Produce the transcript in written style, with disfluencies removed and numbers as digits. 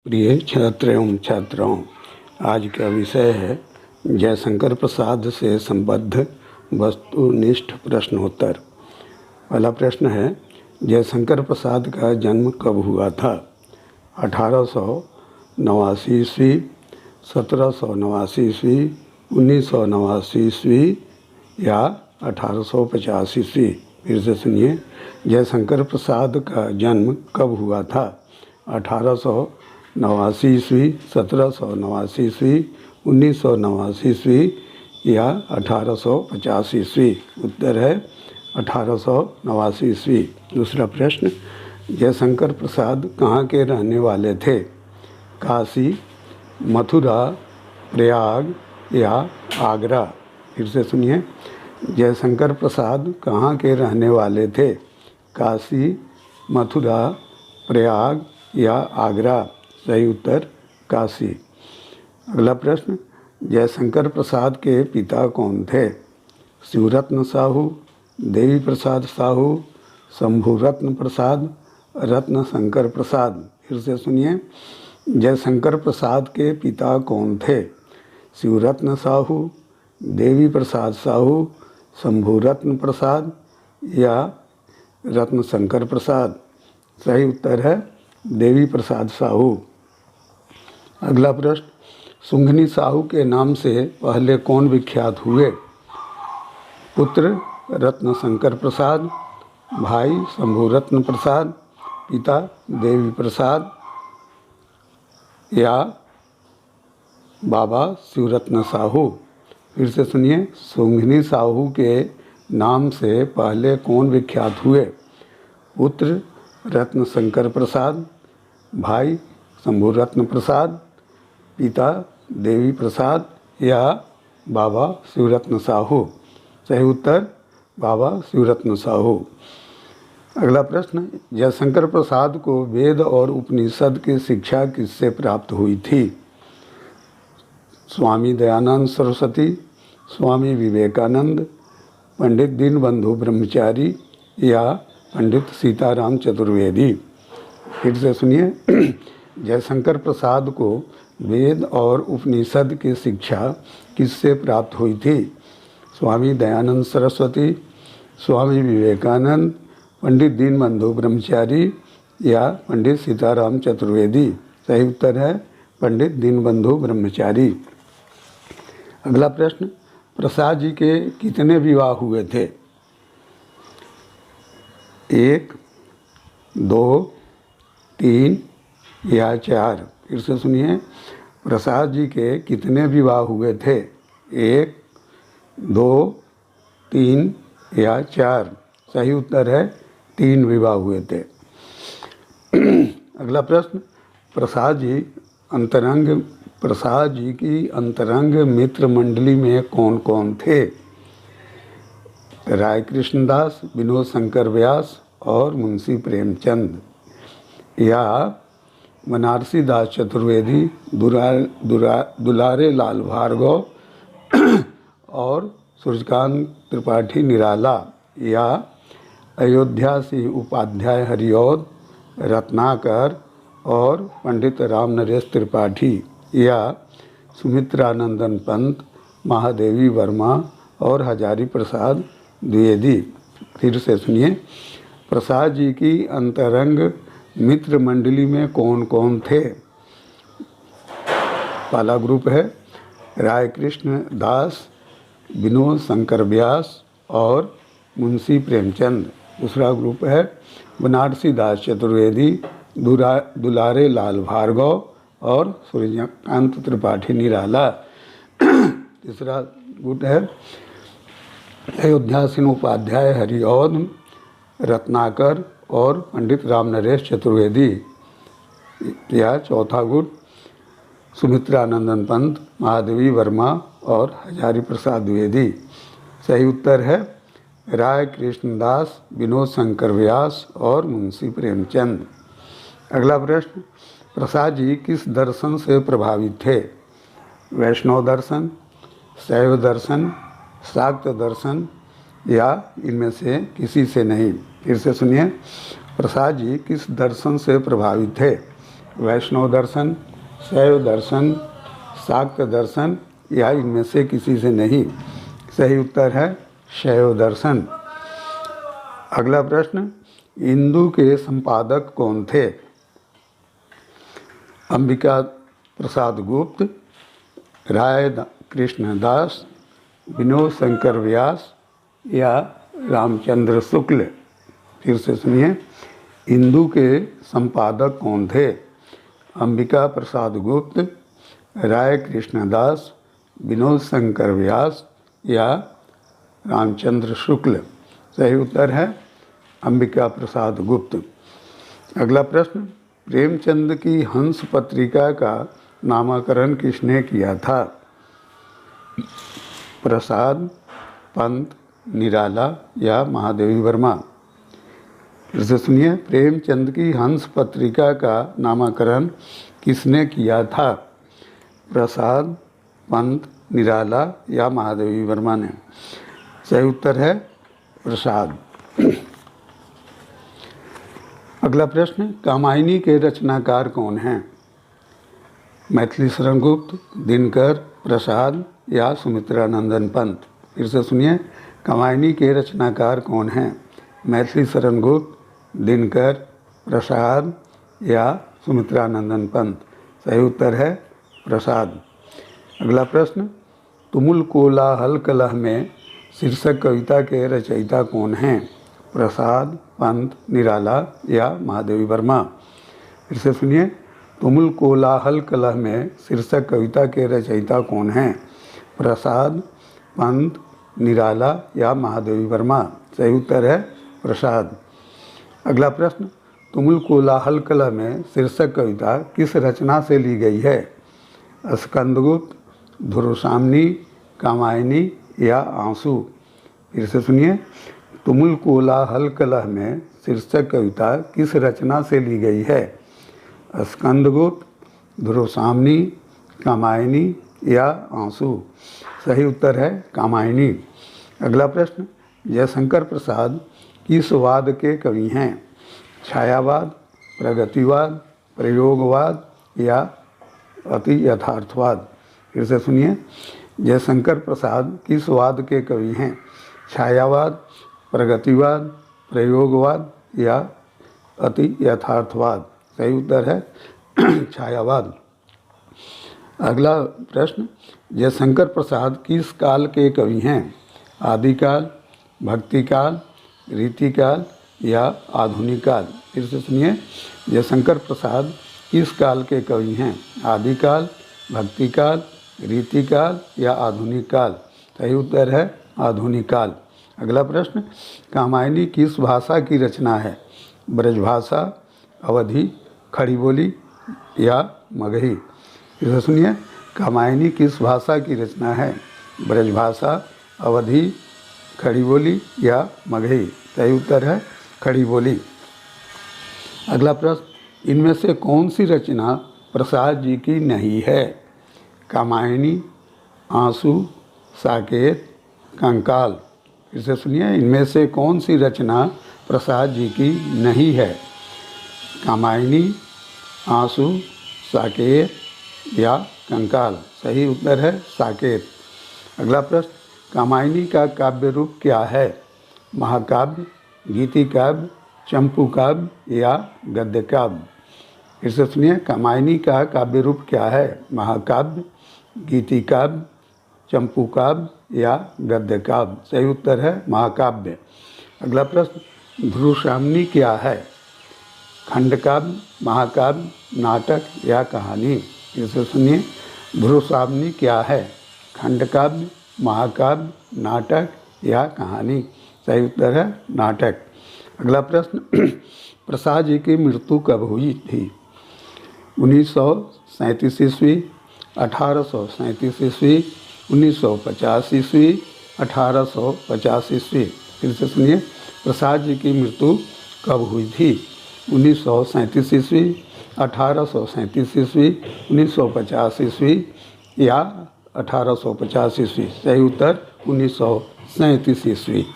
प्रिय छात्र एवं छात्राओं, आज का विषय है जयशंकर प्रसाद से संबद्ध वस्तुनिष्ठ प्रश्नोत्तर। पहला प्रश्न है, जयशंकर प्रसाद का जन्म कब हुआ था? 1889 ईस्वी, 1789 ईस्वी, 1989 ईस्वी या 1850 ईस्वी? फिर से सुनिए, जयशंकर प्रसाद का जन्म कब हुआ था? 1889 ईस्वी, 1789 ईस्वी, 1989 ईस्वी या 1850 ईस्वी? उत्तर है 1889 ईस्वी। दूसरा प्रश्न, जयशंकर प्रसाद कहाँ के रहने वाले थे? काशी, मथुरा, प्रयाग या आगरा? फिर से सुनिए, जयशंकर प्रसाद कहाँ के रहने वाले थे? काशी, मथुरा, प्रयाग या आगरा? सही उत्तर काशी। अगला प्रश्न, जयशंकर प्रसाद के पिता कौन थे? शिवरत्न साहू, देवी प्रसाद साहू, शंभुरत्न प्रसाद, रत्न शंकर प्रसाद? फिर से सुनिए, जयशंकर प्रसाद के पिता कौन थे? शिवरत्न साहू, देवी प्रसाद साहू, शंभुरत्न प्रसाद या रत्न शंकर प्रसाद? सही उत्तर है देवी प्रसाद साहू। अगला प्रश्न, सुंघनी साहू के नाम से पहले कौन विख्यात हुए? पुत्र रत्न शंकर प्रसाद, भाई शंभुरत्न प्रसाद, पिता देवी प्रसाद या बाबा शिवरत्न साहू? फिर से सुनिए, सुंघनी साहू के नाम से पहले कौन विख्यात हुए? पुत्र रत्न शंकर प्रसाद, भाई शंभुरत्न प्रसाद, पिता देवी प्रसाद या बाबा शिवरत्न साहू? सही उत्तर बाबा शिवरत्न साहू। अगला प्रश्न, जयशंकर प्रसाद को वेद और उपनिषद की शिक्षा किससे प्राप्त हुई थी? स्वामी दयानंद सरस्वती, स्वामी विवेकानंद, पंडित दीनबंधु ब्रह्मचारी या पंडित सीताराम चतुर्वेदी? फिर से सुनिए, जयशंकर प्रसाद को वेद और उपनिषद की शिक्षा किससे प्राप्त हुई थी? स्वामी दयानंद सरस्वती, स्वामी विवेकानंद, पंडित दीनबंधु ब्रह्मचारी या पंडित सीताराम चतुर्वेदी? सही उत्तर है पंडित दीनबंधु ब्रह्मचारी। अगला प्रश्न, प्रसाद जी के कितने विवाह हुए थे? 1, 2, 3 या 4? फिर से सुनिए, प्रसाद जी के कितने विवाह हुए थे? 1, 2, 3 या 4? सही उत्तर है 3 विवाह हुए थे। अगला प्रश्न, प्रसाद जी की अंतरंग मित्र मंडली में कौन कौन थे? राय कृष्णदास, विनोद शंकर व्यास और मुंशी प्रेमचंद या बनारसी दास चतुर्वेदी, दुलारे लाल भार्गव और सूर्यकांत त्रिपाठी निराला या अयोध्या सिंह उपाध्याय हरिऔध, रत्नाकर और पंडित राम नरेश त्रिपाठी या सुमित्रानंदन पंत, महादेवी वर्मा और हजारी प्रसाद द्विवेदी? फिर से सुनिए, प्रसाद जी की अंतरंग मित्र मंडली में कौन कौन थे? पहला ग्रुप है राय कृष्ण दास, विनोद शंकर व्यास और मुंशी प्रेमचंद। दूसरा ग्रुप है बनारसी दास चतुर्वेदी, दुलारे लाल भार्गव और सूर्यकांत त्रिपाठी निराला। तीसरा गुट है अयोध्या सिंह उपाध्याय हरिऔध, रत्नाकर और पंडित राम नरेश चतुर्वेदी या चौथा गुट सुमित्रानंदन पंत, महादेवी वर्मा और हजारी प्रसाद द्विवेदी? सही उत्तर है राय कृष्णदास, विनोद शंकर व्यास और मुंशी प्रेमचंद। अगला प्रश्न, प्रसाद जी किस दर्शन से प्रभावित थे? वैष्णव दर्शन, शैव दर्शन, शाक्त दर्शन या इनमें से किसी से नहीं? फिर से सुनिए, प्रसाद जी किस दर्शन से प्रभावित थे? वैष्णव दर्शन, शैव दर्शन, शाक्त दर्शन या इनमें से किसी से नहीं। सही उत्तर है शैव दर्शन। अगला प्रश्न, इंदु के संपादक कौन थे? अंबिका प्रसाद गुप्त, राय कृष्ण दास, विनोद शंकर व्यास या रामचंद्र शुक्ल। फिर से सुनिए, इंदु के संपादक कौन थे? अंबिका प्रसाद गुप्त, राय कृष्ण दास, विनोद शंकर व्यास या रामचंद्र शुक्ल। सही उत्तर है अंबिका प्रसाद गुप्त। अगला प्रश्न, प्रेमचंद की हंस पत्रिका का नामकरण किसने किया था? प्रसाद, पंत, निराला या महादेवी वर्मा। फिर से सुनिए, प्रेमचंद की हंस पत्रिका का नामकरण किसने किया था? प्रसाद, पंत, निराला या महादेवी वर्मा ने। सही उत्तर है प्रसाद। अगला प्रश्न, कामायनी के रचनाकार कौन हैं? मैथिली शरण गुप्त, दिनकर, प्रसाद या सुमित्रा नंदन पंत। फिर से सुनिए, कामायनी के रचनाकार कौन हैं? मैथिली शरण गुप्त, दिनकर, प्रसाद या सुमित्रा नंदन पंत। सही उत्तर है प्रसाद। अगला प्रश्न, तुमुल कोलाहल कलह में शीर्षक कविता के रचयिता कौन हैं? प्रसाद, पंत, निराला या महादेवी वर्मा। फिर से सुनिए, तुमुल कोलाहल कलह में शीर्षक कविता के रचयिता कौन हैं? प्रसाद, पंत, निराला या महादेवी वर्मा। सही उत्तर है प्रसाद। अगला प्रश्न, तुमुल कोलाहल कलह में शीर्षक कविता किस रचना से ली गई है? स्कंदगुप्त, ध्रुवसाम्नी, कामायनी या आंसू। फिर से सुनिए, तुमुल कोलाहल कलह में शीर्षक कविता किस रचना से ली गई है? स्कंदगुप्त, ध्रुवसाम्नी, कामायनी या आंसू। सही उत्तर है कामायनी। अगला प्रश्न, जयशंकर प्रसाद किस वाद के कवि हैं? छायावाद, प्रगतिवाद, प्रयोगवाद या अति यथार्थवाद। फिर से सुनिए, जयशंकर प्रसाद किस वाद के कवि हैं? छायावाद, प्रगतिवाद, प्रयोगवाद या अति यथार्थवाद। सही उत्तर है छायावाद। अगला प्रश्न, जयशंकर प्रसाद किस काल के कवि हैं? आदिकाल, भक्तिकाल, रीतिकाल या आधुनिक काल। फिर से सुनिए, जयशंकर प्रसाद किस काल के कवि हैं? आदिकाल, भक्तिकाल, रीतिकाल या आधुनिक काल। सही उत्तर है आधुनिक काल। अगला प्रश्न, कामायनी किस भाषा की रचना है? ब्रजभाषा, अवधी, खड़ी बोली या मगही। फिर से सुनिए, कामायनी किस भाषा की रचना है? ब्रजभाषा, अवधी, खड़ी बोली या मगही। सही उत्तर है खड़ी बोली। अगला प्रश्न, इनमें से कौन सी रचना प्रसाद जी की नहीं है? कामायनी, आंसू, साकेत, कंकाल। फिर से सुनिए, इनमें से कौन सी रचना प्रसाद जी की नहीं है? कामायनी, आंसू, साकेत या कंकाल। सही उत्तर है साकेत। अगला प्रश्न, कामायनी का काव्य रूप क्या है? महाकाव्य, गीति काव्य, चंपू काव्य या गद्य काव्य। फिर से सुनिए, कामायनी का काव्य रूप क्या है? महाकाव्य, गीति काव्य, चंपू काव्य या गद्य काव्य। सही उत्तर है महाकाव्य। अगला प्रश्न, ध्रुवसाम्नी क्या है? खंड काव्य, महाकाव्य, नाटक या कहानी। फिर से सुनिए, ध्रुवसाम्नी क्या है? खंड काव्य, महाकाव्य, नाटक या कहानी। सही उत्तर है नाटक। अगला प्रश्न, प्रसाद जी की मृत्यु कब हुई थी? 1937 ईस्वी, 1837 ईस्वी, 1950 ईस्वी, 1850 ईस्वी। फिर से सुनिए, प्रसाद जी की मृत्यु कब हुई थी? 1937 ईस्वी, 1837 ईस्वी, 1950 ईस्वी या 1850 ईस्वी। सही उत्तर 1937 ईस्वी।